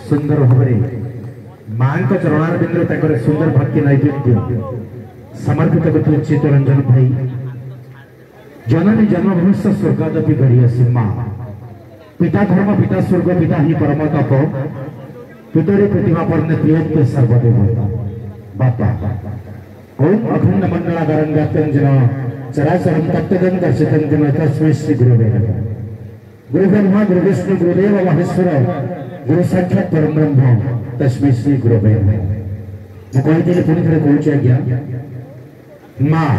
सुंदर भाव माँ चरणार बिंदु सुंदर भक्ति नैवेद्य समर्पित करते चित्तरंजन भाई जननी जन्मभूमि स्वर्गादपि गरीयसी माँ पिता धर्म पिता स्वर्ग पिता ही परम तप पितरी प्रतिभा पर प्रिय सर्वदेवता बापा ओम अखंड मंडलाकारं व्याप्तं चराचरं तत्त्वं दर्शितं जन तस्मै श्री गुरुवे नमः। गुरु ब्रह्मा गुरु विष्णु गुरुदेव महेश्वर गुरु साक्षात् परम ब्रह्म तस्मै श्री गुरुवे नमः। मैं कहते पुणी थे कौच आज्ञा माँ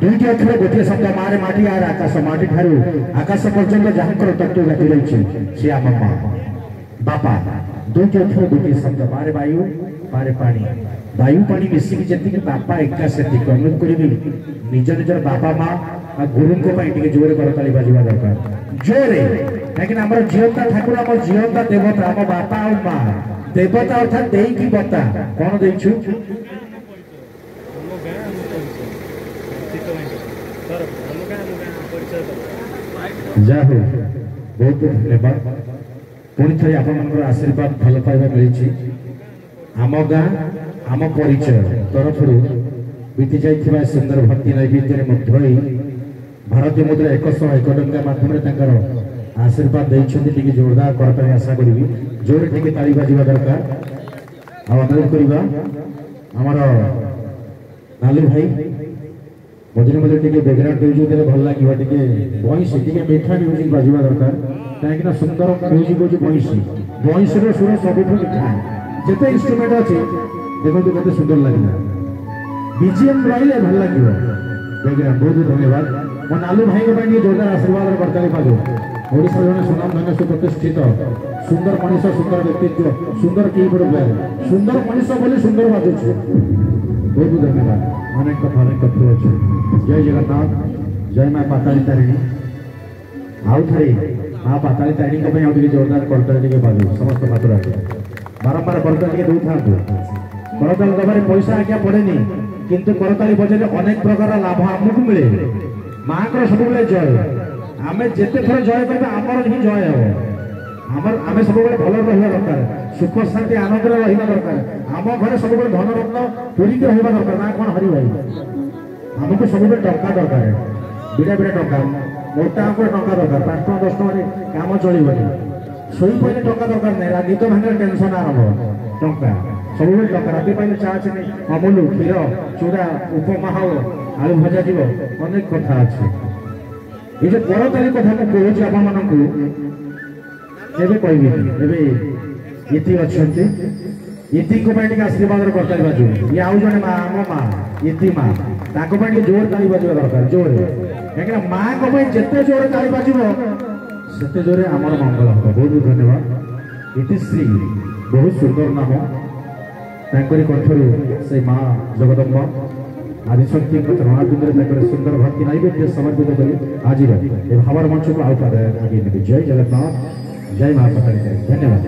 दुईटी अक्षर गोटे शब्द मारे माटी आर आकाश माटी ठारू आकाश पर्यंत जहाँकर तत्व व्यापी रही सी आम माँ बापा दुईटी अक्षर गोटे शब्द मारे वायु मारे पानी वायु पानी मिसिकी जी बापा एका से अनुरोध करी निज निजर बापा माँ गुरु जोरे करताली बाजा दरकार जोरे कहीं आम जीवंता ठाकुर आम जीवंता देवता आम बापा और माँ देवता अर्थात दे कि बता कौन देचु जा हो बहुत धन्यवाद पुणी थे आप आशीर्वाद भल पाइबा मिली आम गाँ आम परिचय तरफ बीती जा सुंदर भक्ति नैवेद्य मुग्ध भारतीय मुद्रा 101 टंका माध्यम आशीर्वाद देते जोरदार करता आशा करी जोर टे ताली बाजा दरकार अनुरोध करवा आमर नालू भाई मझे मझे टे बैकग्राउंड म्यूजिक भल लगे बंशी मीठा म्यूजिक बाजा दरकार कहीं सुंदर म्यूजिक हूँ बंशी बंशी सुर सब मीठा जिते इन्स्ट्रुमेंट अच्छे देखो कत सुंदर लगे बीजीएम रही भल लगे बैकग्राउंड बहुत धन्यवाद मो नालू भाई जोरदार आशीर्वाद करता पाजो ओडिशा जन सुनाम धन्य सुप्रतिष्ठित सुंदर मनीष सुंदर व्यक्तित्व सुंदर कीबोर्ड प्लेयर सुंदर मनीष बोली सुंदर बाजुचे बहुत धन्यवाद अनेक कथा अनेक कथी अच्छे जय जगन्नाथ जय माँ पाताली तारिणी आउ थे माँ पाताली तारिणी आगे जोरदार करता बाजू समस्त मात्र बारंबार करताली दौ था करताली दबार पैसा आज्ञा पड़ेनि किंतु करताली बजारे अनेक प्रकार लाभ आमको मिले माँ को सब जय आम जिते थर जय पाइबा आमर ही जय हम आम सब भल रहा दरकार सुख शांति आनंद रहा दरकार आम घर सब धन रत्न पूरी रहा दरकार ना कौन हरि भाई आमको सब टंका दरकार बिड़ा बिड़ा टंका मोटा टंका दरकार 5 टଙ୍କା 10 टଙ୍କା काम चलनी शोई पहले टंका दरकार नहीं गीत भांगे टेंशन आरंभ टंका सब टंका राति पाइले चा चीनी अमूल क्षीर चूड़ा उपमा हो आलू भजा जीव अनेक कथा अच्छे ये जो करताली कथा मुझे कहूँ आपे कहबी इति अच्छा इति को आशीर्वाद करताली बाजू ये आउ जड़े माँ आम माँ इति माँ जोर ताली बाजा दरकार जोर कहीं माँ को जिते जोर ताली बाजो से जोरे आमर मंगल हम बहुत बहुत धन्यवाद इतिश्री बहुत सुंदर नाम कंठर से माँ जगदम्बा आदिशक्ति चरणाबिंदे सुंदर भक्ति नैवेद्य समर्पित कर आज भावर मंच को आगे जय जगन्नाथ जय माँ पाताली धन्यवाद।